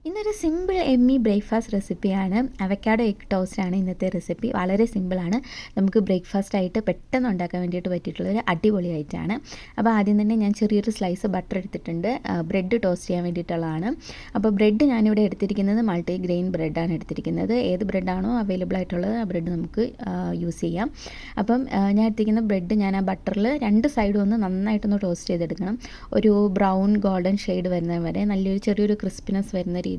ഇന്നൊരു സിമ്പിൾ എമ്മി ബ്രേക്ക്ഫാസ്റ്റ് റെസിപ്പിയാണ്. Avocado egg ടോസ്റ്റാണ് ഇന്നത്തെ റെസിപ്പി. വളരെ സിമ്പിളാണ്. നമുക്ക് ബ്രേക്ക്ഫാസ്റ്റ് ആയിട്ട് പെട്ടെന്ന് ഉണ്ടാക്കാൻ വേണ്ടിയിട്ട് പറ്റിയിട്ടുള്ളൊരു അടിപൊളി ഐറ്റമാണ്. അപ്പോൾ ആദ്യം തന്നെ ഞാൻ ചെറിയൊരു സ്ലൈസ് ബട്ടർ എടുത്തിട്ടുണ്ട്. ബ്രെഡ് ടോസ്റ്റ് ചെയ്യാൻ വേണ്ടിയിട്ടുള്ളതാണ്. അപ്പോൾ ബ്രെഡ് ഞാനിവിടെ എടുത്തിരിക്കുന്നത് മൾട്ടി ഗ്രെയിൻ ബ്രെഡാണ് എടുത്തിരിക്കുന്നത്. ഏത് ബ്രെഡാണോ അവൈലബിൾ ആയിട്ടുള്ളത് ആ ബ്രെഡ് നമുക്ക് യൂസ് ചെയ്യാം. അപ്പം ഞാൻ എടുത്തിരിക്കുന്ന ബ്രെഡ് ഞാൻ ആ ബട്ടറിൽ രണ്ട് സൈഡും ഒന്ന് നന്നായിട്ടൊന്ന് ടോസ്റ്റ് ചെയ്തെടുക്കണം. ഒരു ബ്രൗൺ ഗോൾഡൻ ഷെയ്ഡ് വരുന്നത് വരെ നല്ലൊരു ചെറിയൊരു ക്രിസ്പിനെസ് വരുന്ന രീതിയിൽ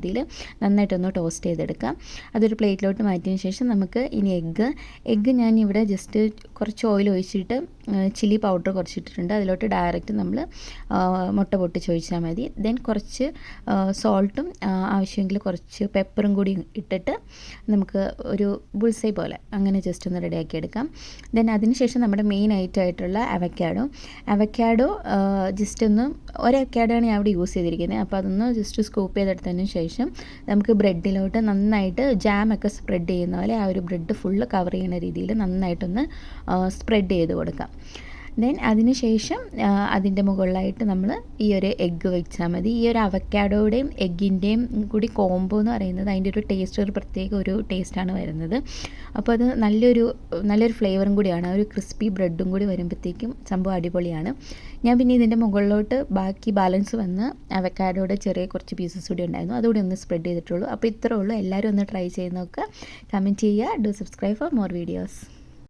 നന്നായിട്ടൊന്ന് ടോസ്റ്റ് ചെയ്തെടുക്കാം. അതൊരു പ്ലേറ്റിലോട്ട് മാറ്റിയതിന് ശേഷം നമുക്ക് ഇനി എഗ്ഗ് ഞാനിവിടെ ജസ്റ്റ് കുറച്ച് ഓയിൽ ഒഴിച്ചിട്ട് ചില്ലി പൗഡർ കുറച്ചിട്ടിട്ടുണ്ട്. അതിലോട്ട് ഡയറക്റ്റ് നമ്മൾ മുട്ട പൊട്ടിച്ചൊഴിച്ചാൽ മതി. ദെൻ കുറച്ച് സോൾട്ടും ആവശ്യമെങ്കിൽ കുറച്ച് പെപ്പറും കൂടി ഇട്ടിട്ട് നമുക്ക് ഒരു ബുൾസൈ പോലെ അങ്ങനെ ജസ്റ്റ് ഒന്ന് റെഡിയാക്കി എടുക്കാം. ദെൻ അതിന് ശേഷം നമ്മുടെ മെയിൻ ഐറ്റം ആയിട്ടുള്ള അവക്കാഡോ ജസ്റ്റ് ഒന്ന് അവക്കാഡോയാണ് ഞാൻ അവിടെ യൂസ് ചെയ്തിരിക്കുന്നത്. അപ്പോൾ അതൊന്ന് ജസ്റ്റ് സ്കൂപ്പ് ചെയ്തെടുത്തതിന് ശേഷം നമുക്ക് ബ്രെഡിലോട്ട് നന്നായിട്ട് ജാമൊക്കെ സ്പ്രെഡ് ചെയ്യുന്ന പോലെ ആ ഒരു ബ്രെഡ് ഫുള്ള് കവർ ചെയ്യുന്ന രീതിയിൽ നന്നായിട്ടൊന്ന് സ്പ്രെഡ് ചെയ്ത് കൊടുക്കാം. ദെൻ അതിന് ശേഷം അതിൻ്റെ മുകളിലായിട്ട് നമ്മൾ ഈ ഒരു എഗ്ഗ് വെച്ചാൽ മതി. ഈ ഒരു അവക്കാഡോയുടെയും എഗ്ഗിൻ്റെയും കൂടി കോംബോ എന്ന് പറയുന്നത് അതിൻ്റെ ഒരു ടേസ്റ്റ് ഒരു പ്രത്യേക ഒരു ടേസ്റ്റാണ് വരുന്നത്. അപ്പോൾ അത് നല്ലൊരു ഫ്ലേവറും കൂടിയാണ്. ഒരു ക്രിസ്പി ബ്രെഡും കൂടി വരുമ്പോഴത്തേക്കും സംഭവം അടിപൊളിയാണ്. ഞാൻ പിന്നെ ഇതിൻ്റെ മുകളിലോട്ട് ബാക്കി ബാലൻസ് വന്ന് അവക്കാഡോയുടെ ചെറിയ കുറച്ച് പീസസ് കൂടി ഉണ്ടായിരുന്നു, അതുകൂടി ഒന്ന് സ്പ്രെഡ് ചെയ്തിട്ടുള്ളൂ. അപ്പോൾ ഇത്രേ ഉള്ളൂ. എല്ലാവരും ഒന്ന് ട്രൈ ചെയ്ത് നോക്കുക. കമൻറ്റ് ചെയ്യുക. Do subscribe for more videos.